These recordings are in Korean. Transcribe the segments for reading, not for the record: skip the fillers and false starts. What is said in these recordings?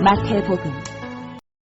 마태복음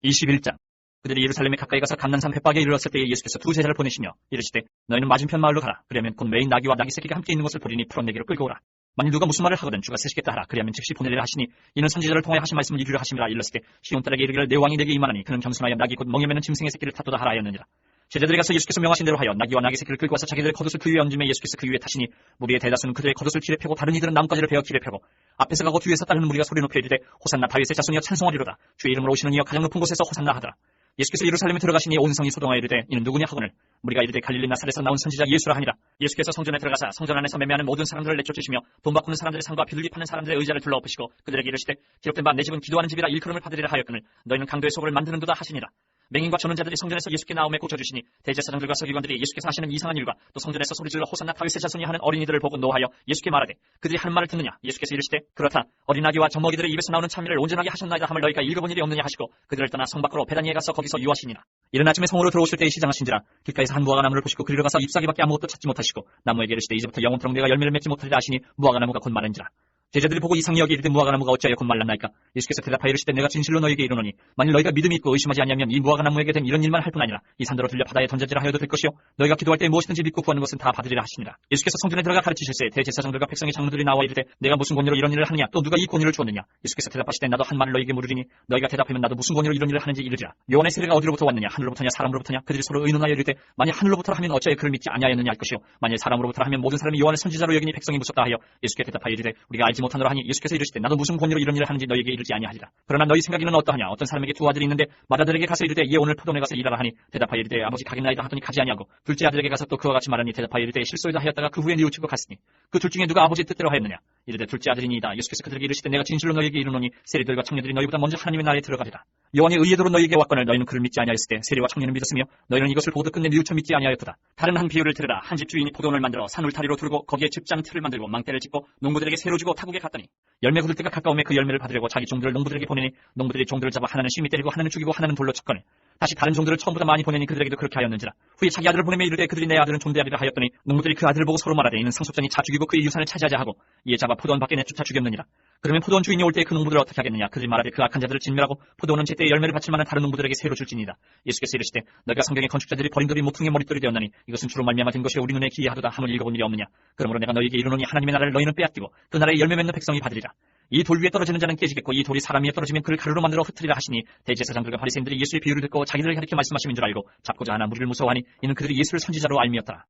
21장. 그들이 예루살렘에 가까이 가서 감난산 벳박에 이르렀을 때에 예수께서 두 제자를 보내시며 이르시되 너희는 맞은편 마을로 가라. 그리하면 곧 매인 나귀와 나귀 새끼가 함께 있는 것을 보리니 풀어내기로 끌고 오라. 만일 누가 무슨 말을 하거든 주가 쓰시겠다 하라. 그리하면 즉시 보내리라 하시니 이는 선지자를 통하여 하신 말씀을 이루려 하심이라. 일렀을 때 시온 딸에게 이르기를 내 왕이 내게 임하나니 그는 겸손하여 나귀 곧 멍에 매는 짐승의 새끼를 탓도다 하라 하였느니라. 제자들이 가서 예수께서 명하신 대로 하여 나귀와 나귀 새끼를 끌고 와서 자기들의 겉옷을 그 위에 얹음에 예수께서 그 위에 타시니 무리의 대다수는 그들의 겉옷을 길에 펴고 다른 이들은 나뭇가지를 베어 길에 펴고 앞에서 가고 뒤에서 따르는 무리가 소리 높여 이르되 호산나 다윗의 자손이여 찬송하리로다. 주의 이름으로 오시는 이여 가장 높은 곳에서 호산나 하더라. 예수께서 예루살렘에 들어가시니 온 성이 소동하여 이르되 이는 누구냐 하거늘 무리가 이르되 갈릴리 나사렛에서 나온 선지자 예수라 하니라. 예수께서 성전에 들어가사 성전 안에서 매매하는 모든 사람들을 내쫓으시며 돈 바꾸는 사람들의 상과 비둘기 파는 사람들의 의자를 둘러엎으시고 그들에게 이르시되 기록된 바 내 집은 기도하는 집이라 일컬음을 받으리라 하였거늘 너희는 강도의 속을 만드는도다 하시니라. 맹인과 전원자들이 성전에서 예수께 나오매 고쳐주시니 대제사장들과 서기관들이 예수께서 하시는 이상한 일과 또 성전에서 소리질러 호산나 다윗의 자손이 하는 어린이들을 보고 노하여 예수께 말하되 그들이 하는 말을 듣느냐. 예수께서 이르시되 그렇다. 어린 아기와 젖먹이들의 입에서 나오는 참미를 온전하게 하셨나이다 함을 너희가 읽어본 일이 없느냐 하시고 그들을 떠나 성 밖으로 베다니에 가서 거기서 유하시니라. 이른 아침에 성으로 들어오실 때에 시장하신지라 길가에서 한 무화과 나무를 보시고 그리로 가서 잎사귀밖에 아무것도 찾지 못하시고 나무에게 이르시되 이제부터 영원토록 내가 열매를 맺지 못하리라 하시니 무화과 나무가 곧 마른지라. 제자들이 보고 이상히 여기 이르되 무화과 나무가 어찌하여 곧 말랐나이까. 예수께서 대답하여 이르시되 내가 진실로 너희에게 이르노니 만일 너희가 믿음이 있고 의심하지 아니하면 이 무화과 나무에게 된 이런 일만 할 뿐 아니라 이 산더러 들려 바다에 던져지라 하여도 될 것이요 너희가 기도할 때 무엇이든지 믿고 구하는 것은 다 받으리라 하시니라. 예수께서 성전에 들어가 가르치실세 대제사장들과 백성의 장로들이 나와 이르되 내가 무슨 권위로 이런 일을 하느냐 또 누가 이 권위를 주었느냐. 예수께서 대답하시되 나도 한 말을 너희에게 물으리니 너희가 대답하면 나도 무슨 권위로 이런 일을 하는지 이르리라. 요한의 세례가 어디로부터 왔느냐 하늘로부터냐 사람으로부터냐. 그들이 서로 의논하여 이르되 만일 하늘로부터 하면 어찌하여 그를 믿지 아니하였느냐 할 것이요 만일 사람으로부터 하면 모든 사람이 요한을 선지자로 여기니 백성이 무섭다 하여 예수께 대답하여 이르되 우리가 알지 못하노라 하니 예수께서 이르시되 나도 무슨 권위로 이런 일을 하는지 너희에게 이르지 아니하리라. 그러나 너희 생각에는 어떠하냐. 어떤 사람에게 두 아들이 있는데 맏아들에게 가서 이르되 예 오늘 포도원에 가서 일하라 하니 대답하여 이르되 아버지 가겠나이다 하더니 가지 아니하고 둘째 아들에게 가서 또 그와 같이 말하니 대답하여 이르되 실소이다 하였다가 그 후에 뉘우치고 갔으니 그 둘 중에 누가 아버지의 뜻대로 하였느냐. 이르되 둘째 아들이니이다. 예수께서 그들에게 이르시되 내가 진실로 너희에게 이르노니 세리들과 청년들이 너희보다 먼저 하나님의 나라에 들어가리라. 요한이 의에도로 너희에게 왔거늘 너희는 그를 믿지 아니하였을 때 세리와 청년은 믿었으며 너희는 이것을 보듯 끝내 뉘우쳐 믿지 아니하였도다. 다른 한 비유를 들으라. 한 집 주인이 포도원을 만들어 산 울타리로 두르고 거기에 집장 틀을 만들고 망대를 짓고 농부들에게 새로 주고 타국에 갔더니 열매 거둘 때가 가까우매 그 열매를 받으려고 자기 종들을 농부들에게 보내니 농부들이 종들을 잡아 하나는 심히 때리고 하나는 죽이고 하나는 돌로 쳤거늘 다시 다른 종들을 처음보다 많이 보내니 그들에게도 그렇게 하였는지라. 후에 자기 아들을 보내며 이르되 그들이 내 아들은 존대하리라 하였더니 농부들이 그 아들을 보고 서로 말하되 이는 상속자니 자 죽이고 그의 유산을 차지하자 하고 이에 잡아 포도원 밖에 내쫓아 죽였느니라. 그러면 포도원 주인이 올 때 그 농부들을 어떻게 하겠느냐. 그들이 말하되 그 악한 자들을 진멸하고 포도원은 제때에 열매를 바칠 만한 다른 농부들에게 새로 줄지니라. 예수께서 이르시되 너희가 성경의 건축자들이 버린 돌이 모퉁이의 머릿돌이 되었나니 이것은 주로 말미암아 된 것이 우리 눈에 기이하도다 함을 읽어본 일이 없느냐. 그러므로 내가 너희에게 이르노니 하나님의 나라를 너희는 빼앗기고 그 나라에 열매 맺는 백성이 받으리라. 이 돌 위에 떨어지는 자는 깨지겠고 이 돌이 사람 위에 떨어지면 그를 가루로 만들어 흩으리라 하시니 대제사장들과 바리새인들이 예수의 비유를 듣고 자기들을 가리켜 말씀하심인 줄 알고 잡고자 하나 무리를 무서워하니 이는 그들이 예수를 선지자로 알미었더라.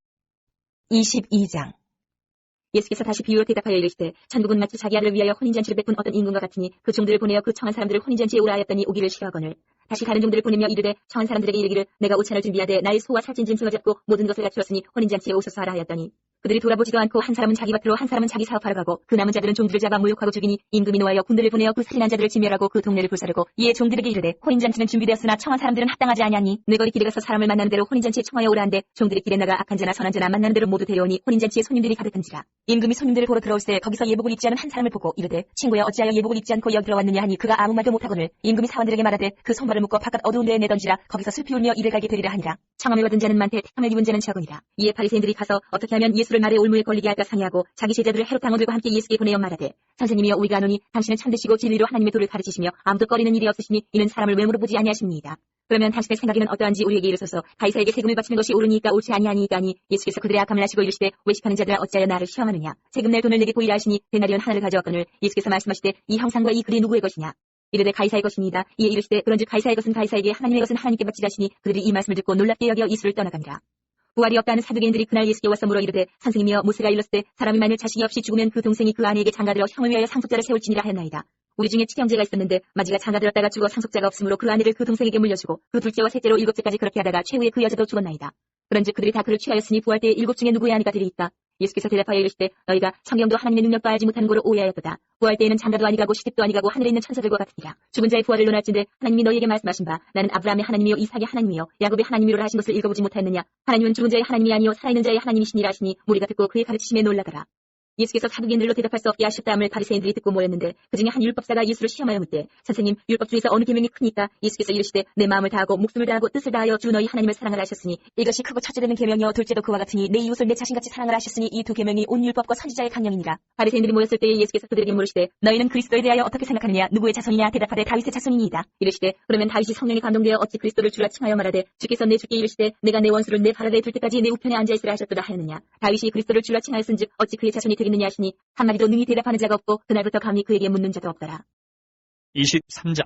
22장 예수께서 다시 비유로 대답하여 이르시되 천국은 마치 자기 아들을 위하여 혼인잔치를 베푼 어떤 임금과 같으니 그 종들을 보내어 그 청한 사람들을 혼인잔치에 오라 하였더니 오기를 싫어하거늘 다시 다른 종들을 보내며 이르되 청한 사람들에게 이르기를 내가 오찬을 준비하되 나의 소와 살찐 짐승을 잡고 모든 것을 갖추었으니 혼인잔치에 오소서 하라 하였더니 그들이 돌아보지도 않고 한 사람은 자기 밭으로 한 사람은 자기 사업하러 가고 그 남은 자들은 종들을 잡아 모욕하고 죽이니 임금이 노하여 군대를 보내어 그 살인한 자들을 진멸하고 그 동네를 불사르고 이에 종들에게 이르되 혼인잔치는 준비되었으나 청한 사람들은 합당하지 아니하니 내 거리 길에 가서 사람을 만나는 대로 혼인잔치에 청하여 오라 한데 종들이 길에 나가 악한 자나 선한 자나 만나는 대로 모두 데려오니 혼인잔치에 손님들이 가득한지라. 임금이 손님들을 보러 들어올 때 거기서 예복을 입지 않은 한 사람을 보고 이르되 친구야 어찌하여 예복을 입지 않고 여기 들어왔느냐 하니 그가 아무 말도 못하거늘 임금이 사원들에게 말하되 그 손발을 묶어 바깥 어두운 데에 내던지라. 거기서 슬피 울며 이를 갈게 되리라 하니라. 청함을 받은 자는 많되 택함을 입은 자는 적으니라. 이에 바리새인들이 가서 어떻게 하면 예수를 말에 올무에 걸리게 할까 상의하고 자기 제자들을 헤롯 당원들과 함께 예수께 보내어 말하되 선생님이여 우리가 아노니 당신은 참되시고 진리로 하나님의 도를 가르치시며 아무도 꺼리는 일이 없으시니 이는 사람을 왜 물어보지 아니하십니이다. 그러면 당신의 생각에는 어떠한지 우리에게 이르소서. 가이사에게 세금을 바치는 것이 옳으니까 옳지 아니하니이까 하니 예수께서 그들의 악함을 아시고 이르시되 외식하는 자들아 어찌하여 나를 시험하느냐. 세금 낼 돈을 내게 보이라 하시니 데나리온 하나를 가져왔거늘 예수께서 말씀하시되 이 형상과 이 글이 누구의 것이냐. 이르되 가이사의 것이니이다. 이에 이르시되 그런즉 가이사의 것은 가이사에게 하나님의 것은 하나님께 바치라 하시니 그들이 이 말씀을 듣고 놀랍게 여겨 이수를 떠나가니라. 부활이 없다는 사두개인들이 그날 예수께 와서 물어 이르되 선생님이여 모세가 일렀을 때 사람이 만일 자식이 없이 죽으면 그 동생이 그 아내에게 장가들어 형을 위하여 상속자를 세울지니라 하였나이다. 우리 중에 친형제가 있었는데 마지가 장가들었다가 죽어 상속자가 없으므로 그 아내를 그 동생에게 물려주고 그 둘째와 셋째로 일곱째까지 그렇게 하다가 최후에 그 여자도 죽었나이다. 그런즉 그들이 다 그를 취하였으니 부활 때에 일곱 중에 누구의 아내가 들이 있다. 예수께서 대답하여 이르시되 너희가 성경도 하나님의 능력도 알지 못하는 거로 오해하였도다. 부활 때에는 장가도 아니가고 시집도 아니가고 하늘에 있는 천사들과 같으니라. 죽은 자의 부활을 논할진대 하나님이 너희에게 말씀하신 바 나는 아브라함의 하나님이요 이삭의 하나님이요 야곱의 하나님이로라 하신 것을 읽어보지 못하였느냐. 하나님은 죽은 자의 하나님이 아니요 살아있는 자의 하나님이시니라 하시니 무리가 듣고 그의 가르치심에 놀라더라. 예수께서 사두개인들로 대답할 수 없게 하셨다함을 바리새인들이 듣고 모였는데 그 중에 한 율법사가 예수를 시험하여 묻되 선생님 율법 중에서 어느 계명이 크니까? 예수께서 이르시되 내 마음을 다하고 목숨을 다하고 뜻을 다하여 주 너희 하나님을 사랑하라 하셨으니 이것이 크고 첫째 되는 계명이요 둘째도 그와 같으니 내 이웃을 내 자신같이 사랑하라 하셨으니 이 두 계명이 온 율법과 선지자의 강령이니라. 바리새인들이 모였을 때에 예수께서 그들에게 물으시되 너희는 그리스도에 대하여 어떻게 생각하느냐? 누구의 자손이냐? 대답하되 다윗의 자손이니이다. 이르시되 그러면 다윗이 성령에 감동되어 어찌 그리스도를 주라 칭하여 말하되 주께서 내 주께 이르시되 내가 내 원수를 내 발 아래에 둘 때까지 내 우편에 앉아있으라 하셨도다 하였느냐? 다윗이 그리스도를 주라 칭하였은즉 어찌 그의 자손이 되겠느냐 하시니 한마디도 능히 대답하는 자가 없고 그날부터 감히 그에게 묻는 자도 없더라. 23장.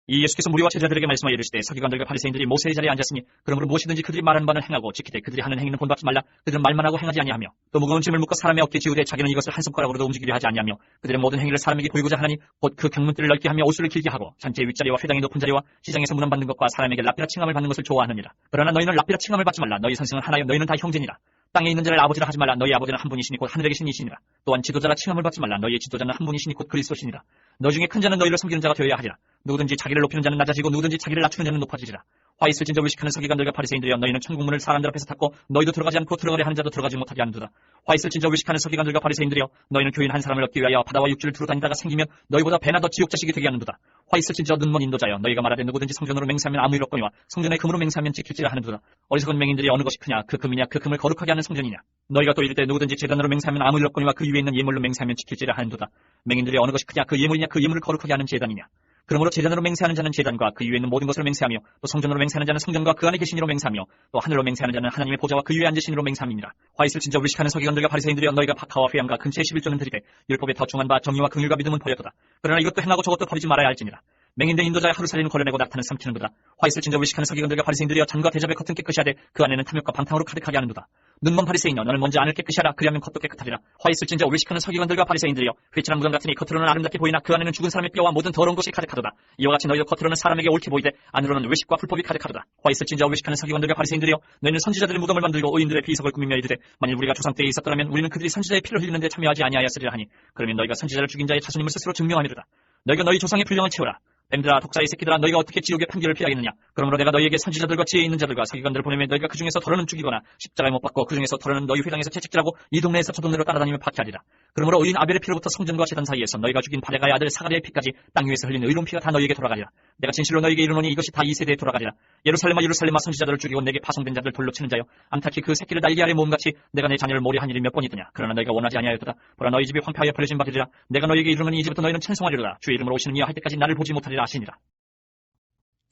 이 예수께서 무리와 제자들에게 말씀하여 이르시되 서기관들과 바리새인들이 모세의 자리에 앉았으니 그러므로 무엇이든지 그들이 말하는 바는 행하고 지키되 그들이 하는 행위는 본받지 말라. 그들은 말만 하고 행하지 아니하며 또 무거운 짐을 묶어 사람의 어깨에 지우되 자기는 이것을 한 손가락으로도 움직이려 하지 아니하며 그들의 모든 행위를 사람에게 보이고자 하나니 곧 그 경문들을 넓게 하며 옷을 길게 하고 잔치의 윗자리와 회당의 높은 자리와 시장에서 문안받는 것과 사람에게 랍비라 칭함을 받는 것을 좋아하느니라. 그러나 너희는 랍비라 칭함을 받지 말라. 너희 선생은 하나요 너희는 다 형제니라. 땅에 있는 자를 아버지라 하지 말라. 너희 아버지는 한 분이시니 곧 하늘에 계신 이시니라. 또한 지도자라 칭함을 받지 말라. 너희의 지도자는 한 분이시니 곧 그리스도시니라. 너희 중에 큰 자는 너희를 섬기는 자가 되어야 하리라. 누구든지 자기를 높이는 자는 낮아지고 누구든지 자기를 낮추는 자는 높아지리라. 화 있을진저 의식하는 서기관들과 바리새인들이여 너희는 천국문을 사람들 앞에서 닫고 너희도 들어가지 않고 들어가려 하는 자도 들어가지 못하게 하는도다. 화 있을진저 의식하는 서기관들과 바리새인들이여 너희는 교인 한 사람을 얻기 위하여 바다와 육지를 두루 다니다가 생기면 너희보다 배나 더 지옥 자식이 되게 하는도다. 화 있을진저 눈먼 인도자여 너희가 말하되 누구든지 성전으로 맹세하면 아무 일 없거니와 성전의 금으로 맹세하면 지킬지라 하는도다. 어리석은 맹인들이 어느 것이 크냐? 그 금이냐? 그 금을 거룩하게 하는 성전이냐? 너희가 또 이르되 누구든지 제단으로 맹세하면 아무 일 없거니와 그 위에 있는 예물로 맹세하면 지킬지라 하는도다. 맹인들이 어느 것이 크냐? 그 예물이냐? 그 예물을 거룩하게 하는 제단이냐? 그러므로 제단으로 맹세하는 자는 제단과 그 위에 있는 모든 것을 맹세하며 또 성전으로 맹세하는 자는 성전과 그 안에 계신 이로 맹세하며 또 하늘로 맹세하는 자는 하나님의 보좌와 그 위에 앉으신 이로 맹세함이니라. 화 있을 진저 의식하는 서기관들과 바리새인들이여 너희가 박하와 회양과 근처의 11조는 드리되 율법에 더 중한 바 정의와 긍휼과 믿음은 버렸도다. 그러나 이것도 행하고 저것도 버리지 말아야 할지니라. 맹인된 인도자의 하루살이는 걸려내고 낙타는 삼키는도다. 화 있을 진저 의식하는 서기관들과 바리새인들이여 잔과 대접의 겉은 깨끗이 하되 그 안에는 탐욕과 방탕으로 가득하게 하는도다. 눈먼 바리새인여 너는 먼저 안을 깨끗이 하라. 그리하면 겉도 깨끗하리라. 화 있을 진저 의식하는 서기관들과 바리새인들이여 회칠한 무덤 같으니 겉으로는 아름답게 보이나 그 안에는 죽은 사람의 뼈와 모든 더러운 것이 가득하도다. 이와 같이 너희도 겉으로는 사람에게 옳게 보이되 안으로는 외식과 불법이 가득하도다. 화 있을 진저 의식하는 서기관들과 바리새인들이여 너희는 선지자들의 무덤을 만들고 의인들의 비석을 꾸미며 이르되 만일 우리가 조상 때에 있었더라면 우리는 그들이 선지자의 피를 흘리는데 참여하지 아니하였으리라 하니 그러면 너희가 선지자를 죽인 자의 자손임을 스스로 증명하리로다. 너희가 너희 조상의 분량을 채우라. 뱀들아 독사의 새끼들아 너희가 어떻게 지옥의 판결을 피하겠느냐. 그러므로 내가 너희에게 선지자들과 지혜 있는 자들과 서기관들을 보내면 너희가 그 중에서 덜어는 죽이거나 십자가에 못 박고 그 중에서 덜어는 너희 회당에서 채찍질하고 이 동네에서 저 동네로 따라다니며 박해하리라. 그러므로 의인 아벨의 피로부터 성전과 제단 사이에서 너희가 죽인 바레가의 아들 사가랴의 피까지 땅 위에서 흘린 의로운 피가 다 너희에게 돌아가리라. 내가 진실로 너희에게 이르노니 이것이 다 이 세대에 돌아가리라. 예루살렘아 예루살렘아 선지자들을 죽이고 내게 파송된 자들 돌로 치는 자여 암탉히 그 새끼를 날개 아래 모음같이 내가 내 자녀를 모래한 일이 몇 번이더냐. 그러나 너희가 원하지 아니하였도다. 보라 너희 집이 황폐하여 버려진 바 되리라. 내가 너희에게 이르노니 이제부터 너희는 찬송하리로다. 주의 이름으로 오시는 이여 할 때까지 나를 보지 못하리라 하시니라.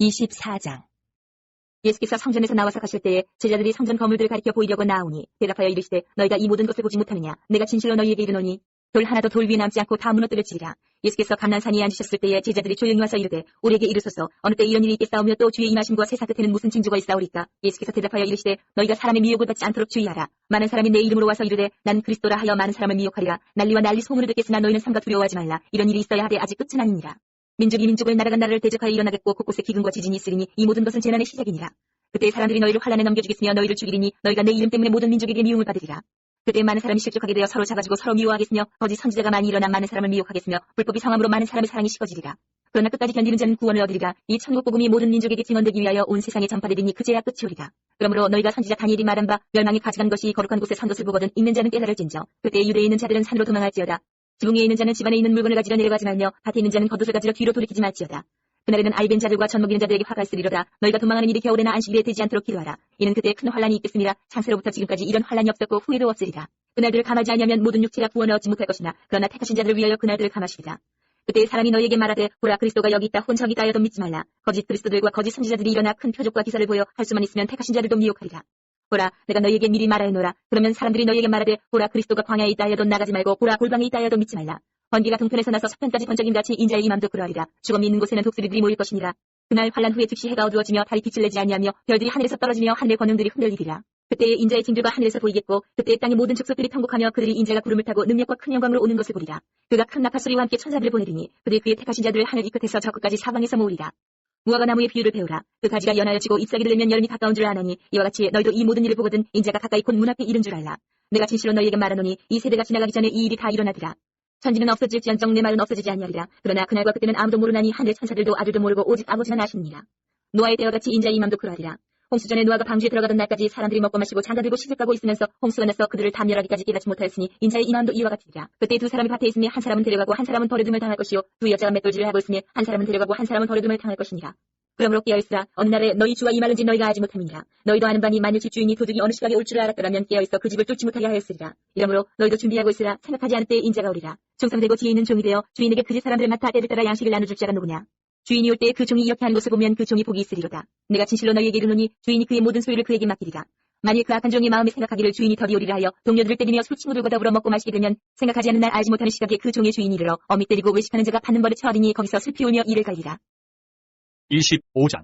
24장. 예수께서 성전에서 나와서 가실 때에 제자들이 성전 거물들을 가리켜 보이려고 나오니 대답하여 이르시되 너희가 이 모든 것을 보지 못하느냐. 내가 진실로 너희에게 이르노니 돌 하나도 돌 위에 남지 않고 다 무너뜨려지리라. 예수께서 감난산에 앉으셨을 때에 제자들이 조용히 와서 이르되 우리에게 이르소서 어느 때 이런 일이 있겠사오며 또 주의 임하심과 세상 끝에는 무슨 징조가 있사오리까. 예수께서 대답하여 이르시되 너희가 사람의 미혹을 받지 않도록 주의하라. 많은 사람이 내 이름으로 와서 이르되 난 그리스도라 하여 많은 사람을 미혹하리라. 난리와 난리 소문을 듣겠으나 너희는 삼가 두려워하지 말라. 이런 일이 있어야 하되 아직 끝은 아니니라. 민족이 민족을 나라가 나라를 대적하여 일어나겠고 곳곳에 기근과 지진이 있으리니 이 모든 것은 재난의 시작이니라. 그때 사람들이 너희를 환난에 넘겨주겠으며 너희를 죽이리니 너희가 내 이름 때문에 모든 민족에게 미움을 받으리라. 그때 많은 사람이 실족하게 되어 서로 잡아주고 서로 미워하겠으며 거짓 선지자가 많이 일어나 많은 사람을 미혹하겠으며 불법이 성함으로 많은 사람의 사랑이 식어지리라. 그러나 끝까지 견디는 자는 구원을 얻으리라. 이 천국 복음이 모든 민족에게 증언되기 위하여 온 세상에 전파되리니 그제야 끝이 오리라. 그러므로 너희가 선지자 다니엘이 말한 바 멸망이 가져간 것이 거룩한 곳에 선 것을 보거든 읽는 자는 깨달을진저. 그때 유대에 있는 자들은 산으로 도망할지어다. 지붕 위에 있는 자는 집안에 있는 물건을 가지러 내려가지 말며 밭에 있는 자는 겉옷을 가지러 뒤로 돌이키지 말지어다. 그날에는 알벤 자들과 젖 먹이는 자들에게 화가 있으리로다. 너희가 도망하는 일이 겨울에나 안식일에 되지 않도록 기도하라. 이는 그때 큰 환란이 있겠습니다. 창세로부터 지금까지 이런 환란이 없었고 후에도 없으리라. 그날들을 감하지 아니하면 모든 육체가 구원을 얻지 못할 것이나 그러나 택하신 자들을 위하여 그날들을 감하시리라. 그때 사람이 너희에게 말하되 보라 그리스도가 여기 있다 혼 저기 있다 하여도 믿지 말라. 거짓 그리스도들과 거짓 선지자들이 일어나 큰 표적과 기사를 보여 할 수만 있으면 택하신 자들도 미혹하리라. 보라 내가 너희에게 미리 말하여노라. 그러면 사람들이 너희에게 말하되 보라 그리스도가 광야에 있다 하여도 나가지 말고 보라 골방에 있다 하여도 믿지 말라. 번개가 동편에서 나서 서편까지 번쩍임같이 인자의 임함도 그러하리라. 죽음이 있는 곳에는 독수리들이 모일 것이니라. 그날 환란 후에 즉시 해가 어두워지며 달이 빛을 내지 아니하며 별들이 하늘에서 떨어지며 하늘의 권능들이 흔들리리라. 그때에 인자의 징조가 하늘에서 보이겠고 그때에 땅의 모든 족속들이 통곡하며 그들이 인자가 구름을 타고 능력과 큰 영광으로 오는 것을 보리라. 그가 큰 나팔 소리와 함께 천사들을 보내리니 그들이 그의 택하신 자들을 하늘 이 끝에서 저 끝까지 사방에서 모으리라. 무화과 나무의 비유를 배우라. 그 가지가 연하여 지고 잎사귀를 내면 여름이 가까운 줄 아나니 이와 같이 너희도 이 모든 일을 보거든 인자가 가까이 곧 문 앞에 이른 줄 알라. 내가 진실로 너희에게 말하노니 이 세대가 지나가기 전에 이 일이 다 일어나리라. 천지는 없어질지언정 내 말은 없어지지 아니하리라. 그러나 그날과 그때는 아무도 모르나니 하늘의 천사들도 아들도 모르고 오직 아버지만 아시느니라. 노아의 때와 같이 인자의 임함도 그러하리라. 홍수 전에 노아가 방주에 들어가던 날까지 사람들이 먹고 마시고 장가들고 시집가고 있으면서 홍수가 나서 그들을 다 멸하기까지 깨닫지 못하였으니 인자의 이 마음도 이와 같으리라. 그때 두 사람이 밭에 있으니 한 사람은 데려가고 한 사람은 버려둠을 당할 것이요 두 여자가 맷돌질을 하고 있으니 한 사람은 데려가고 한 사람은 버려둠을 당할 것이니라. 그러므로 깨어있으라. 어느 날에 너희 주와 이 말은지 너희가 알지 못함이니라. 너희도 아는 바니 만일 집주인이 도둑이 어느 시각에 올 줄을 알았더라면 깨어있어 그 집을 뚫지 못하게 하였으리라. 이러므로 너희도 준비하고 있으라. 생각하지 않을 때에 인자가 오리라. 충성되고 지혜 있는 종이 되어 주인에게 그 집 사람들을 맡아 때를 따라 양식을 나눠줄 자가 누구냐. 주인이 올 때에 그 종이 이렇게 하는 것을 보면 그 종이 복이 있으리로다. 내가 진실로 너희에게 이르노니 주인이 그의 모든 소유를 그에게 맡기리라. 만일 그 악한 종이 마음에 생각하기를 주인이 덜이 오리라 하여 동료들을 때리며 술 친구들과 더불어 먹고 마시게 되면 생각하지 않는 날 알지 못하는 시각에 그 종의 주인이 이르러 어미 때리고 외식하는 자가 받는 벌에 처하리니 거기서 슬피 울며 이를 갈리라. 25장.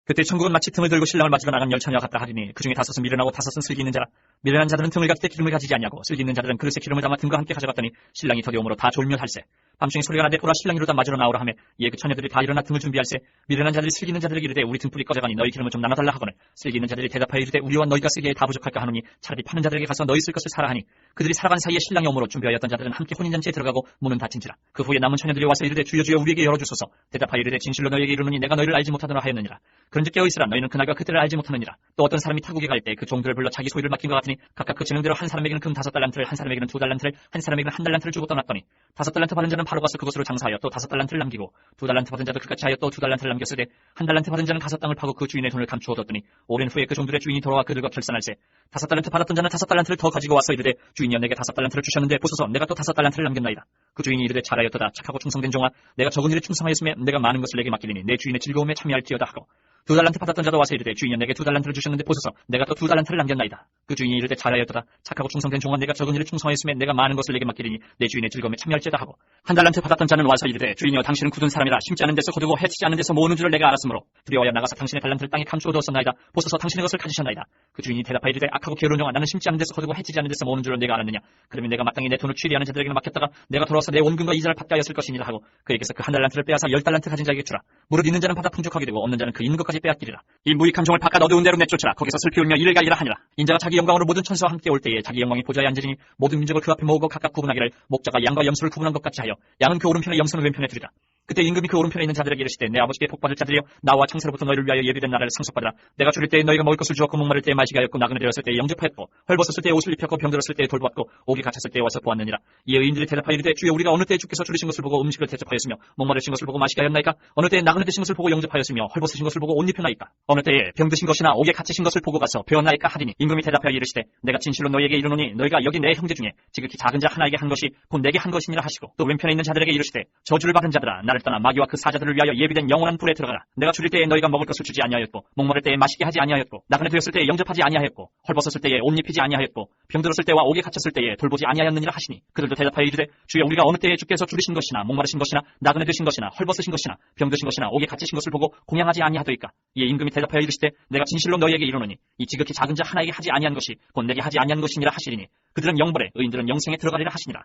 그때 천국은 마치 틈을 들고 신랑을 맞으러 나간 열처녀와 같다 하리니 그 중에 다섯은 미련하고 다섯은 슬기 있는 자라. 미련한 자들은 틈을 가질 때 기름을 가지지 않냐고 슬기 있는 자들은 그릇에 기름을 담아 틈과 함께 가져갔더니 신랑이 더디오므로 다 졸며 할세. 밤중에 소리가 나되 보라 신랑이 이르다 맞으러 나오라 하며 이에 그 처녀들이 다 일어나 틈을 준비할세. 미련한 자들이 슬기 있는 자들에게 이르되 우리 등불이 꺼져가니 너희 기름을 좀 나눠달라 하거늘 슬기 있는 자들이 대답하여 이르되 우리와 너희가 쓰기에 다 부족할까 하노니 차라리 파는 자들에게 가서 너희 쓸 것을 사라 하니 그들이 살아간 사이에 신랑이 오므로 준비하였던 자들은 함께 혼인잔치에 들어가고 문은 닫힌지라. 그 후에 남은 처녀들이 와서 이르되 주여 주여 우리에게 열어주소서. 대답하여 이르되 진실로 너희에게 이르노니 내가 너희를 알지 못하더라 하였느니라. 그런즉 깨어있으라. 너희는 그날과 그때를 알지 못하느니라. 또 어떤 사람이 타국에 갈 때 그 종들을 불러 자기 소유를 맡긴 것 같으니 각각 그 지능대로 한 사람에게는 금 5달란트를 한 사람에게는 2달란트를 한 사람에게는 1달란트를 주고 떠났더니 5달란트 받은 자는 바로 가서 그것으로 장사하여 또 5달란트를 남기고 2달란트 받은 자도 그같이 하여 또 2달란트를 남겼으되 1달란트 받은 자는 가서 땅을 파고 그 주인의 돈을 감추어뒀더니 오랜 후에 그 종들의 주인이 돌아와 그들과 결산할세. 5달란트 받았던 자는 5달란트를 더 가지고 와서 이르되 주인이여 내게 5달란트를 주셨는데 보소서 내가 또 5달란트를 남겼나이다. 그 주인이 이르되 잘하였도다 착하고 충성된 종아 내가 적은 일에 충성하였으며 내가 많은 것을 내게 맡기리니 내 주인의 즐거움에 참여할지어다 하고 2달란트 받았던 자도 와서 이르되 주인이여 내게 2달란트를 주셨는데 보소서 내가 또 2달란트를 남겼나이다. 그 주인이 이르되 잘하였도다 착하고 충성된 종아 내가 적은 일에 충성하였으며 내가 많은 것을 내게 맡기리니 내 주인의 즐거움에 참여할지어다 하고 1달란트 받았던 자는 와서 이르되 주인이여 당신은 굳은 사람이라 심지 않은 데서 거두고 해치지 않은 데서 모으는 줄을 내가 알았으므로 두려워하여 나가서 당신의 달란트를 땅에 감추어 두었었나이다. 보소서 당신의 것을 가지셨나이다. 그 주인이 대답하여 이르되 악하고 게으른 종아 나는 심지 않은 데서 거두고 해치지 않은 데서 모으는 줄을 내가 알았느냐. 그러면 내가 마땅히 내 돈을 취리하는 자들에게 맡겼다가 내가 돌아와서 내 원금과 이자를 받게 하였을 것이니라 하고 그에게서 그 1달란트를 빼앗아 10달란트 가진 자에게 주라. 무릇 있는 자는 받아 풍족하게 되고 없는 자는 그 있는 것까지 빼앗기리라. 이 무익한 종을 바깥 어두운 데로 내쫓으라. 거기서 슬피 울며 이를 갈리라 하니라. 인자가 자기 영광으로 모든 천사와 함께 올 때에 자기 영광이 보좌에 앉으리니 모든 민족을 그 앞에 모으고 각각 구분하기를 목자가 양과 염소를 구분한 것 같이 하여 양은 그 오른편에 염소는 왼편에 두리라. 그때 임금이 그 오른편에 있는 자들에게 이르시되 내 아버지께 복받을 자들이여 나와 창세로부터 너희를 위하여 예비된 나라를 상속받으라. 내가 줄일 때에 너희가 먹을 것을 주었고 목마를 때에 마시게 하였고 나그네 되었을 때에 영접하였고 헐벗었을 때에 옷을 입혔고 병들었을 때에 돌보았고 옥에 갇혔을 때에 와서 보았느니라. 이에 의인들이 대답하여 이르되 주여 우리가 어느 때에 주께서 줄이신 것을 보고 음식을 대접하였으며 목마르신 것을 보고 마시게 하였나이까. 어느 때에 나그네 되신 것을 보고 영접하였으며 헐벗으신 것을 보고 옷 입혔나이까. 어느 때에 병드신 것이나 옥에 갇히신 것을 보고 가서 배웠나이까 하리니 임금이 대답하여 이르시되 내가 진실로 너희에게 이르노니 너희가 여기 내 형제 중에 지극히 작은 자 하나에게 한 것이 곧 내게 한 것이니라 하시고 또 왼편에 있는 자들에게 이르시되 저주를 받은 자들아 나를 떠나 마귀와 그 사자들을 위하여 예비된 영원한 불에 들어가라. 내가 줄일 때에 너희가 먹을 것을 주지 아니하였고 목마를 때에 마시게 하지 아니하였고 나그네 되었을 때에 영접하지 아니하였고 헐벗었을 때에 옷 입히지 아니하였고 병들었을 때와 옥에 갇혔을 때에 돌보지 아니하였느니라 하시니 그들도 대답하여 이르되 주여 우리가 어느 때에 주께서 줄이신 것이나 목마르신 것이나 나그네 되신 것이나 헐벗으신 것이나 병드신 것이나 옥에 갇히신 것을 보고 공양하지 아니하더이까. 이에 임금이 대답하여 이르시되 내가 진실로 너희에게 이르노니 이 지극히 작은 자 하나에게 하지 아니한 것이 곧 내게 하지 아니한 것이니라 하시리니 그들은 영벌에 의인들은 영생에 들어가리라 하시니라.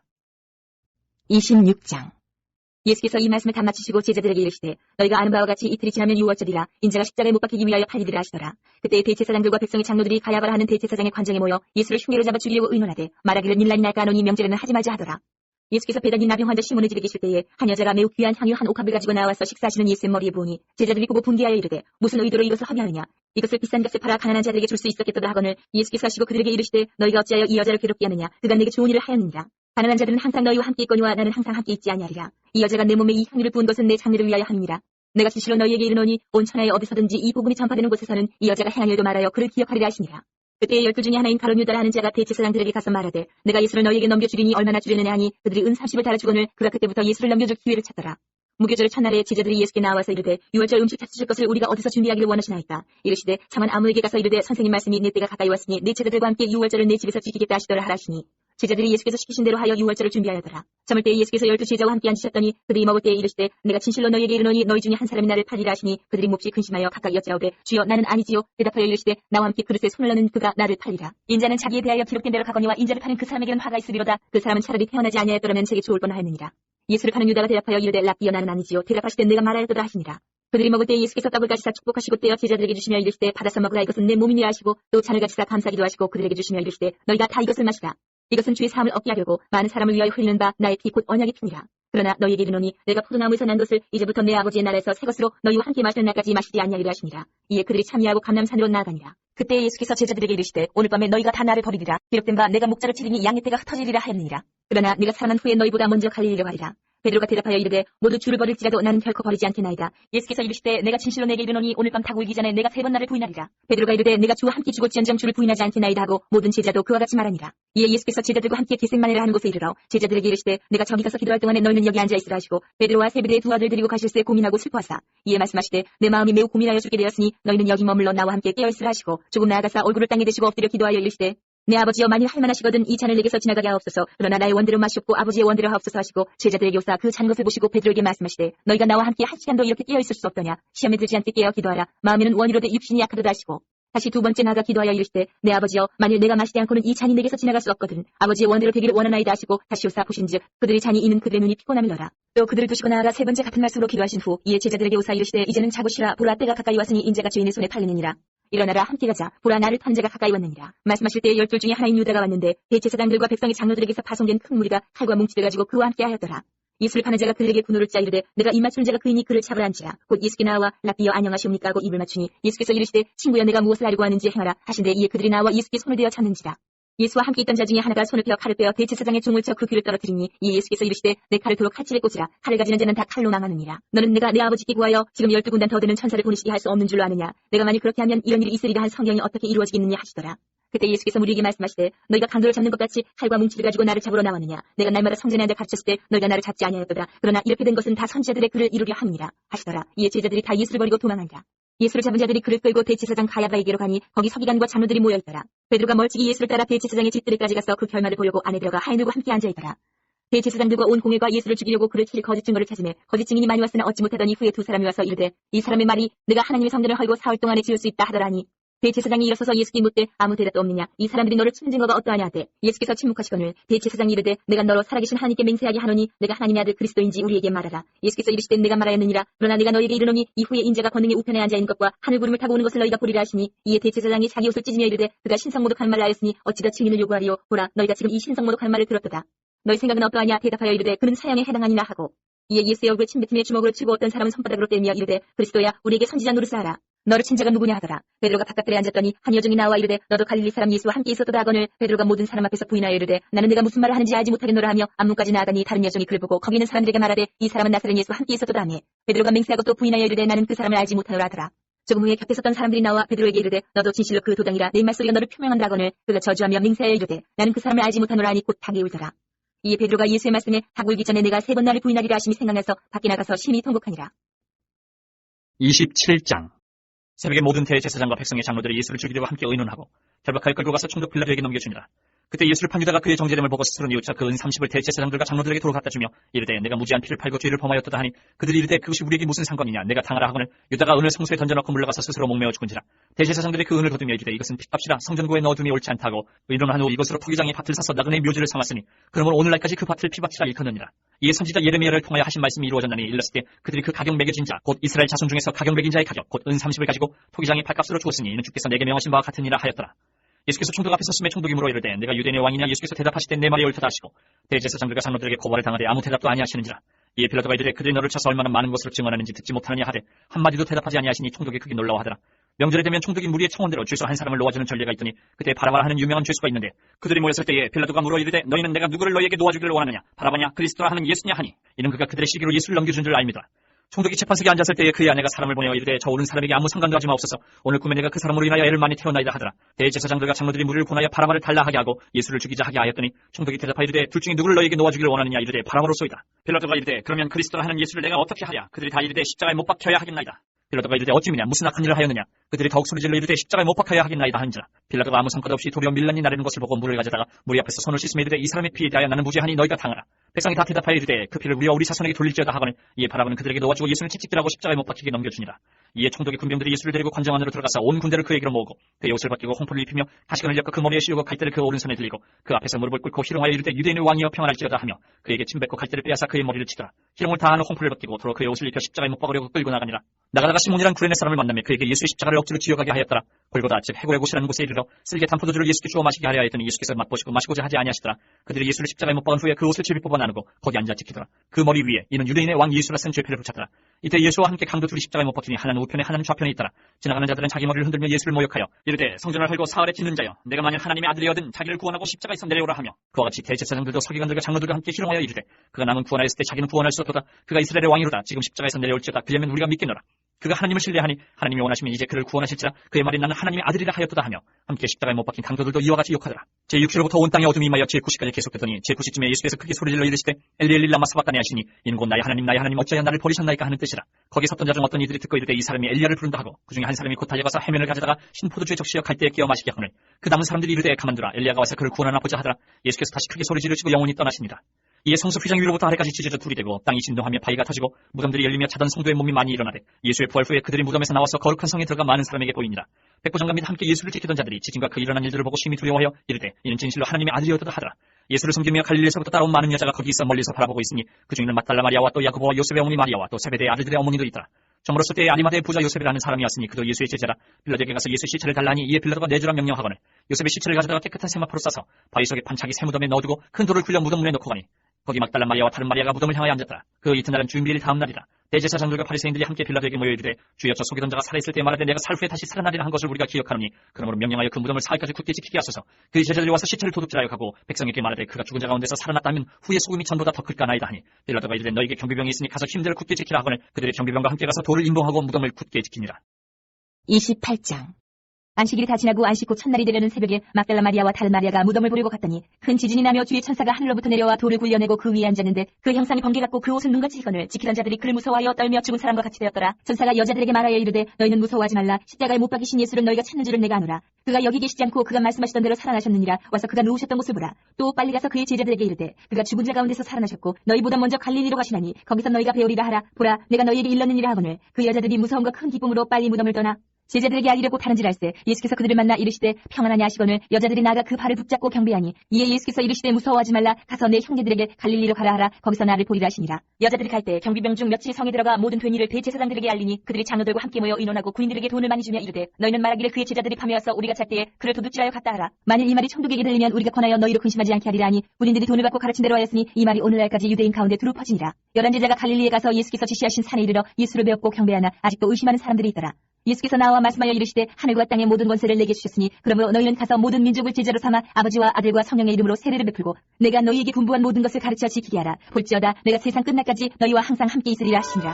26장. 예수께서 이 말씀을 다 마치시고 제자들에게 이르시되 너희가 아는 바와 같이 이틀이 지나면 6월절이라 인자가 십자가에 못 박히기 위하여 팔리리라 하시더라. 그때 대제사장들과 백성의 장로들이 가야바라 하는 대제사장의 관정에 모여 예수를 흉내로 잡아 죽이려고 의논하되 말하기를 밀란이 날까 하노니 명절에는 하지 말자 하더라. 예수께서 베다니 나병 환자 시몬의 집에 계실 때에 한 여자가 매우 귀한 향유 한 옥합을 가지고 나와서 식사하시는 예수의 머리에 부으니 제자들이 보고 분개하여 이르되 무슨 의도로 이것을 허비하느냐. 이것을 비싼 값에 팔아 가난한 자들에게 줄 수 있었겠도다 하거늘 예수께서 하시고 그들에게 이르시되 너희가 어찌하여 이 여자를 괴롭게 하느냐. 그가 내게 좋은 일을 하였느니라. 가난한 자들은 항상 너희와 함께 있거니와 나는 항상 함께 있지 아니하리라. 이 여자가 내 몸에 이 향유를 부은 것은 내 장례를 위하여 함이니라. 내가 진실로 너희에게 이르노니 온 천하에 어디서든지 이 복음이 전파되는 곳에서는 이 여자가 행한 일도 말하여 그를 기억하리라 하시니라. 그때 12 중에 하나인 가룟 유다라 하는 자가 대제사장들에게 가서 말하되 내가 예수를 너희에게 넘겨주리니 얼마나 주려느냐 하니 그들이 은 30을 달아 주거늘 그가 그때부터 예수를 넘겨줄 기회를 찾더라. 무교절 첫날에 제자들이 예수께 나와서 이르되 6월절 음식 잡수실 것을 우리가 어디서 준비하기를 원하시나이까. 이르시되 차만 아무에게 가서 이르되 선생님 말씀이 내 때가 가까이 왔으니 내 제자들과 함께 6월절을 내 집에서 지키겠다 하시더라 하라시니 제자들이 예수께서 시키신 대로 하여 6월절을 준비하여더라. 저물 때에 예수께서 12 제자와 함께 앉으셨더니 그들이 먹을 때에 이르시되 내가 진실로 너희에게 이르노니 너희 중에 한 사람이 나를 팔리라 하시니 그들이 몹시 근심하여 각각 여짜오되 주여 나는 아니지요. 대답하여 이르시되 나와 함께 그릇에 손을 넣는 그가 나를 팔리라. 인자는 자기에 대하여 기록된 대로 가거니와 인자를 파는 그 사람에게는 화가 있으리로다. 그 사람은 차라리 태어나지 아니하였더라면 제게 좋을 뻔하였느니라. 예수를 파는 유다가 대답하여 이르되 랍비여 나는 아니지요. 대답하시되 내가 말하였도다 하시니라. 그들이 먹을 때에 예수께서 떡을 가지사 축복하시고 떼어 제자들에게 주시며 이르시되 받아서 먹으라 이것은 내 몸이니라 하시고 또 잔을 가지사 감사기도 하시고 그들에게 주시며 이르시되 너희가 다 이것을 마시라. 이것은 주의 사함을 얻게 하려고 많은 사람을 위하여 흘리는 바 나의 피 곧 언약의 피니라. 그러나 너희에게 이르노니 내가 포도나무에서 난 것을 이제부터 내 아버지의 나라에서 새 것으로 너희와 함께 마시는 날까지 마시지 아니하리라 하시니라. 이에 그들이 참여하고 감람산으로 나아가니라. 그때 예수께서 제자들에게 이르시되 오늘 밤에 너희가 다 나를 버리리라. 기록된 바 내가 목자를 치리니 양의 떼가 흩어지리라 하였느니라. 그러나 내가 살아난 후에 너희보다 먼저 갈릴리로 가리라. 베드로가 대답하여 이르되 모두 주를 버릴지라도 나는 결코 버리지 않겠나이다. 예수께서 이르시되 내가 진실로 내게 이르노니 오늘 밤 닭 울기 전에 내가 3번 나를 부인하리라. 베드로가 이르되 내가 주와 함께 죽을지언정 주를 부인하지 않겠나이다 하고 모든 제자도 그와 같이 말하니라. 이에 예수께서 제자들과 함께 겟셋마네라 하는 곳에 이르러 제자들에게 이르시되 내가 저기 가서 기도할 동안에 너희는 여기 앉아 있으라 하시고 베드로와 세베대의 두 아들 데리고 가실새 고민하고 슬퍼하사 이에 말씀하시되 내 마음이 매우 고민하여 죽게 되었으니 너희는 여기 머물러 나와 함께 깨어 있으라 하시고 조금 나아가사 얼굴을 땅에 대시고 엎드려 기도하여 이르시되 내 아버지여 만일 할만하시거든 이 잔을 내게서 지나가게 하옵소서. 그러나 나의 원대로 마시옵고 아버지의 원대로 하옵소서 하시고 제자들에게 오사 그 잔 것을 보시고 베드로에게 말씀하시되 너희가 나와 함께 한 시간도 이렇게 깨어 있을 수 없더냐. 시험에 들지 않게 깨어 기도하라. 마음에는 원이로되 육신이 약하도다 하시고 다시 두 번째 나아가 기도하여 이르시되 내 아버지여 만일 내가 마시지 않고는 이 잔이 내게서 지나갈 수 없거든 아버지의 원대로 되기를 원하나이다 하시고 다시 오사 보신즉 그들의 잔이 이는 그들의 눈이 피곤함을 너라. 또 그들을 두시고 나아가 세 번째 같은 말씀으로 기도하신 후 이에 제자들에게 오사 이르시되 이제는 자고시라. 보라 때가 가까이 왔으니 인자가 죄인의 손에 팔리느니라. 일어나라 함께 가자. 보라 나를 턴 자가 가까이 왔느니라. 말씀하실 때 12 중에 하나인 유다가 왔는데 대제사장들과 백성의 장로들에게서 파송된 큰 무리가 칼과 뭉치를 가지고 그와 함께 하였더라. 예수를 파는 자가 그들에게 분노를 짜 이르되 내가 입 맞추는 자가 그이니 그를 잡으라 한지라. 곧 예수께 나와 랍비여 안녕하시옵니까 하고 입을 맞추니 예수께서 이르시되 친구여 내가 무엇을 하려고 하는지 행하라 하신데 이에 그들이 나와 예수께 손을 대어 쳤는지라. 예수와 함께 있던 자 중에 하나가 손을 펴어 칼을 빼어 대제사장의 종을 쳐 그 귀를 떨어뜨리니 이에 예수께서 이르시되 내 칼을 도로 칼집에 꽂으라. 칼을 가지는 자는 다 칼로 망하느니라. 너는 내가 내 아버지께 구하여 지금 12군단 더 되는 천사를 보내시게 할 수 없는 줄로 아느냐. 내가 만일 그렇게 하면 이런 일이 있으리라 한 성경이 어떻게 이루어지겠느냐 하시더라. 그때 예수께서 무리에게 말씀하시되 너희가 강도를 잡는 것 같이 칼과 뭉치를 가지고 나를 잡으러 나왔느냐. 내가 날마다 성전에 앉아 가르쳤을 때 너희가 나를 잡지 아니하였도다. 그러나 이렇게 된 것은 다 선지자들의 글을 이루려 함이니라 하시더라. 이에 제자들이 다 예수를 버리고 도망하니라. 예수를 잡은 자들이 그를 끌고 대제사장 가야바에게로 가니 거기 서기관과 장로들이 모여있더라. 베드로가 멀찍이 예수를 따라 대제사장의 집들에까지 가서 그 결말을 보려고 안에 들어가 하인들과 함께 앉아있더라. 대제사장들과 온 공회가 예수를 죽이려고 그를 칠 거짓 증거를 찾으며 거짓 증인이 많이 왔으나 얻지 못하더니 후에 두 사람이 와서 이르되 이 사람의 말이 내가 하나님의 성전을 헐고 사흘 동안에 지을 수 있다 하더라니. 대제사장이 일어서서 예수께 묻되 아무 대답도 없느냐. 이 사람들이 너를 치는 증거가 어떠하냐 하되 예수께서 침묵하시거늘 대제사장이 이르되 내가 너로 살아계신 하나님께 맹세하게 하노니 내가 하나님의 아들 그리스도인지 우리에게 말하라. 예수께서 이르시되 내가 말하였느니라. 그러나 내가 너희에게 이르노니 이후에 인자가 권능의 우편에 앉아있는 것과 하늘 구름을 타고 오는 것을 너희가 보리라 하시니 이에 대제사장이 자기 옷을 찢으며 이르되 그가 신성모독한 말을 하였으니 어찌 더 증인을 요구하리요. 보라 너희가 지금 이 신성모독한 말을 들었도다. 너희 생각은 어떠하냐. 대답하여 이르되 그는 사형에 해당하니라 하고 이에 예수의 얼굴에 침뱉으며 주먹으로 치고 어떤 사람은 손바닥으로 때리며 이르되 그리스도야 우리에게 선지자 노릇을 하라. 너를 친 자가 누구냐 하더라. 베드로가 바깥들에 앉았더니 한 여종이 나와 이르되 너도 갈릴리 사람 예수와 함께 있었도다 하거늘 베드로가 모든 사람 앞에서 부인하여 이르되 나는 내가 무슨 말을 하는지 알지 못하겠노라 하며 앞문까지 나아가니 다른 여종이 그를 보고 거기 있는 사람들에게 말하되 이 사람은 나사렛 예수와 함께 있었도다 하며 베드로가 맹세하고 또 부인하여 이르되 나는 그 사람을 알지 못하노라 하더라. 조금 후에 곁에 섰던 사람들이 나와 베드로에게 이르되 너도 진실로 그 도당이라 내 말소리가 너를 표명한다 하거늘 그가 저주하며 맹세하여 이르되 나는 그 사람을 알지 못하노라 하니 곧 닭이 울더라. 이에 베드로가 예수의 말씀에 닭 울기 전에 내가 3번 나를 부인하리라 하심이 생각나서 밖에 나가서 심히 통곡하니라. 27장 새벽에 모든 대제사장과 백성의 장로들이 예수를 죽이려고 함께 의논하고 결박하여 끌고 가서 총독 빌라도에게 넘겨주니라. 그때 예수를 판 유다가 그의 정죄됨을 보고 스스로 뉘우쳐 그 은 30을 대제사장들과 장로들에게 도로 갖다 주며 이르되 내가 무지한 피를 팔고 죄를 범하였도다 하니 그들이 이르되 그것이 우리에게 무슨 상관이냐. 내가 당하라 하거늘 유다가 은을 성소에 던져넣고 물러가서 스스로 목매어 죽은지라. 대제사장들이 그 은을 거두며 이르되 이것은 핏값이라 성전고에 넣어둠이 옳지 않다고 의논한 후 이것으로 토기장이 밭을 사서 나그네의 묘지를 삼았으니 그러므로 오늘날까지 그 밭을 피밭이라 일컫느니라. 이에 선지자 예레미야를 통하여 하신 말씀이 이루어졌나니 일렀을 때 그들이 그 가격 매겨진 자 곧 이스라엘 자손 중에서 가격 매긴 자의 가격 곧 은 30을 가지고 토기장의 밭값으로 주었으니 이는 주께서 내게 명하신 바와 같으니라 하였더라. 예수께서 총독 앞에 섰음에 총독이 물어 이르되 내가 유대인의 왕이냐. 예수께서 대답하시되 내 말이 옳다 하시고 대제사장들과 장로들에게 고발을 당하되 아무 대답도 아니하시는지라. 이에 빌라도가 이르되 그들이 너를 쳐서 얼마나 많은 것으로 증언하는지 듣지 못하느냐 하되 한마디도 대답하지 아니하시니 총독이 크게 놀라워하더라. 명절에 되면 총독이 무리의 청원대로 죄수 한 사람을 놓아주는 전례가 있더니 그때 바라바라 하는 유명한 죄수가 있는데 그들이 모였을 때에 빌라도가 물어 이르되 너희는 내가 누구를 너희에게 놓아주기를 원하느냐. 바라바냐 그리스도라 하는 예수냐 하니 이는 그가 그들의 시기로 예수를 넘겨준 줄 알미더라. 총독이 재판석에 앉았을 때에 그의 아내가 사람을 보내어 이르되 저 오른 사람에게 아무 상관도 하지 마옵소서. 오늘 꿈에 내가 그 사람으로 인하여 애를 많이 태웠나이다 하더라. 대제사장들과 장로들이 무리를 권하여 바라바를 달라하게 하고 예수를 죽이자 하게 하였더니 총독이 대답하여 이르되 둘 중에 누구를 너희에게 놓아주기를 원하느냐. 이르되 바라바로소이다. 빌라도가 이르되 그러면 그리스도라 하는 예수를 내가 어떻게 하랴. 그들이 다 이르되 십자가에 못 박혀야 하겠나이다. 빌라도가 이르되 어찌미냐 무슨 악한 일을 하였느냐. 그들이 더욱 소리질러 이르되 십자가에 못 박혀야 하겠나이다 하는지라. 빌라도가 아무 성과 없이 도리어 밀란이 나르는 것을 보고 물을 가져다가 무리 앞에서 손을 씻으며 이르되 이 사람의 피에 대하여 나는 무죄하니 너희가 당하라. 백성이 다 대답하여 이르되 그 피를 우리와 우리 자손에게 돌릴지어다 하거늘 이에 바라바는 그들에게 놓아주고 예수를 채찍질하고 십자가에 못 박히게 넘겨주니라. 이에 총독의 군병들이 예수를 데리고 관정 안으로 들어가서 온 군대를 그에게로 모으고 그의 옷을 벗기고 홍포를 입히며 가시관을 엮어 그 머리에 씌우고 갈대를 그 오른손에 들리고 그 앞에서 무릎을 꿇고 희롱하여 이르되 유대인의 왕이여 평안할지어다 하며 그에게 침뱉고 갈대를 빼앗아 그의 머리를 치더라. 희롱을 다하는 홍포를 벗기고 도로 그의 옷을 입혀 십자가에 못 박으려고 끌고 나가니라. 나가다가 시몬이란 구레네 사람을 만나며 그에게 예수의 십자가를 억지로 지어가게 하였더라. 골고다 즉 해골의 곳이라는 곳에 이르러 쓸개 탄 포도주를 예수께 주어 마시게 하려 하였더니 예수께서 맛보시고 마시고자 하지 아니하시더라. 그들이 예수를 십자가에 못 박은 후에 그 옷을 제비 뽑아 나누고 거기 앉아 지키더라. 그 머리 위에 이는 유대인의 왕 예수라 쓴 죄표를 붙였더라. 이때 예수와 함께 강도 둘이 십자가에 못 박히니 하나는 우편에 하나는 좌편에 있더라. 지나가는 자들은 자기 머리를 흔들며 예수를 모욕하여 이르되 성전을 헐고 사흘에 짓는 자여 내가 만일 하나님의 아들이어든 자기를 구원하고 십자가에서 내려오라 하며 그와 같이 대제사장들도 서기관들과 장로들과 함께 희롱하여 이르되 그가 남은 구원하였을 때 자기는 구원할 수 없도다. 그가 이스라엘의 왕이로다. 지금 십자가에서 내려올지어다. 그러면 우리가 믿겠노라. 그가 하나님을 신뢰하니 하나님이 원하시면 이제 그를 구원하실지라. 그의 말이 나는 하나님의 아들이라 하였도다 하며 함께 십자가에 못 박힌 강도들도 이와 같이 욕하더라. 제6시로부터 온 땅의 어둠이 임하여 제9시까지 계속되더니 제9시쯤에 예수께서 크게 소리질러 이르시되 엘리 엘리 람마 사박다니 하시니 이는 곧 나의 하나님 어찌하여 나를 버리셨나이까 하는 뜻이라. 거기 섰던 자 중 어떤 이들이 듣고 이르되 이 사람이 엘리야를 부른다 하고 그 중에 한 사람이 곧 달려가서 해면을 가져다가 신포도주에 적시어 갈대에 끼워 마시게 하거늘 그 남은 사람들이 이르되 가만두라 엘리야가 와서 그를 구원하나 보자 하더라. 예수께서 다시 크게 소리 지르시고 영원히 떠나시니라. 이에 성소 휘장 위로부터 아래까지 찢어져 둘이 되고 땅이 진동하며 바위가 터지고 무덤들이 열리며 자던 성도의 몸이 많이 일어나되 예수의 부활 후에 그들이 무덤에서 나와서 거룩한 성에 들어가 많은 사람에게 보이니라. 백부장관 및 함께 예수를 지키던 자들이 지진과 그 일어난 일들을 보고 심히 두려워하여 이르되 이는 진실로 하나님의 아들이었다 하더라. 예수를 섬기며 갈릴리에서부터 따라온 많은 여자가 거기 있어 멀리서 바라보고 있으니 그 중에는 막달라 마리아와 또 야고보와 요셉의 어머니 마리아와 또 세베대의 아들들의 어머니도 있더라. 정으로서 때에 아리마대의 부자 요셉이라는 사람이었으니 그도 예수의 제자라. 빌라도에게 가서 예수의 시체를 달라 하니 이에 빌라도가 내주라 명령하거늘 요셉의 시체를 가져다가 깨끗한 세마포로 싸서 바위 속에 판 자기 세무덤에 넣어두고 큰 돌을 굴려 무덤 문에 놓고 가니 거기 막달라 마리아와 다른 마리아가 무덤을 향하여 앉았더라. 그 이튿날은 주일일 다음 날이라. 대제사장들과 바리새인들이 함께 빌라도에게 모여 이르되 주여 저 속이던 자가 살아있을 때 말하되 내가 살 후에 다시 살아나리라 한 것을 우리가 기억하노니 그러므로 명령하여 그 무덤을 사흘까지 굳게 지키게 하소서. 그 제자들이 와서 시체를 도둑질하여 가고 백성에게 말하되 그가 죽은 자 가운데서 살아났다면 후에 소금이 전보다 더 클까나이다 하니 빌라도가 이르되 너에게 경비병이 있으니 가서 힘대를 굳게 지키라 하거늘 그들이 경비병과 함께 가서 돌을 인봉하고 무덤을 굳게 지키니라. 28장. 안식일이 다 지나고 안식 후 첫날이 되려는 새벽에 막달라 마리아와 다른 마리아가 무덤을 보려고 갔더니 큰 지진이 나며 주의 천사가 하늘로부터 내려와 돌을 굴려내고 그 위에 앉았는데 그 형상이 번개 같고 그 옷은 눈같이 희건을 지키던 자들이 그를 무서워하여 떨며 죽은 사람과 같이 되었더라. 천사가 여자들에게 말하여 이르되 너희는 무서워하지 말라. 십자가에 못 박이신 예수를 너희가 찾는 줄을 내가 아노라. 그가 여기 계시지 않고 그가 말씀하시던 대로 살아나셨느니라. 와서 그가 누우셨던 곳을 보라. 또 빨리 가서 그의 제자들에게 이르되 그가 죽은 자 가운데서 살아나셨고 너희보다 먼저 갈릴리로 가시나니 거기서 너희가 배우리라 하라. 보라 내가 너희에게 일렀느니라 하거늘 그 여자들이 무서움과 큰 기쁨으로 빨리 무덤을 떠나 제자들에게 알리려고 다른질 할세 예수께서 그들을 만나 이르시되 평안하냐 하시거늘 여자들이 나가 그 발을 붙잡고 경배하니 이에 예수께서 이르시되 무서워하지 말라. 가서 내 형제들에게 갈릴리로 가라 하라. 거기서 나를 보리라 하시니라. 여자들이 갈 때 경비병 중 몇이 성에 들어가 모든 된 일을 대제사장들에게 알리니 그들이 장로들과 함께 모여 의논하고 군인들에게 돈을 많이 주며 이르되 너희는 말하기를 그의 제자들이 밤에 와서 우리가 잘 때에 그를 도둑질하여 갔다 하라. 만일 이 말이 총독에게 들리면 우리가 권하여 너희로 근심하지 않게 하리라 하니 군인들이 돈을 받고 가르친 대로 하였으니 이 말이 오늘날까지 유대인 가운데 두루 퍼지니라. 11제자가 갈릴리에 가서 예수께서 지시하신 산에 이르러 예수를 배웠고 경배하나 아직도 의심하는 사람들이 있더라. 예수께서 나와 말씀하여 이르시되 하늘과 땅의 모든 권세를 내게 주셨으니 그러므로 너희는 가서 모든 민족을 제자로 삼아 아버지와 아들과 성령의 이름으로 세례를 베풀고 내가 너희에게 분부한 모든 것을 가르쳐 지키게 하라. 볼지어다 내가 세상 끝날까지 너희와 항상 함께 있으리라 하시니라.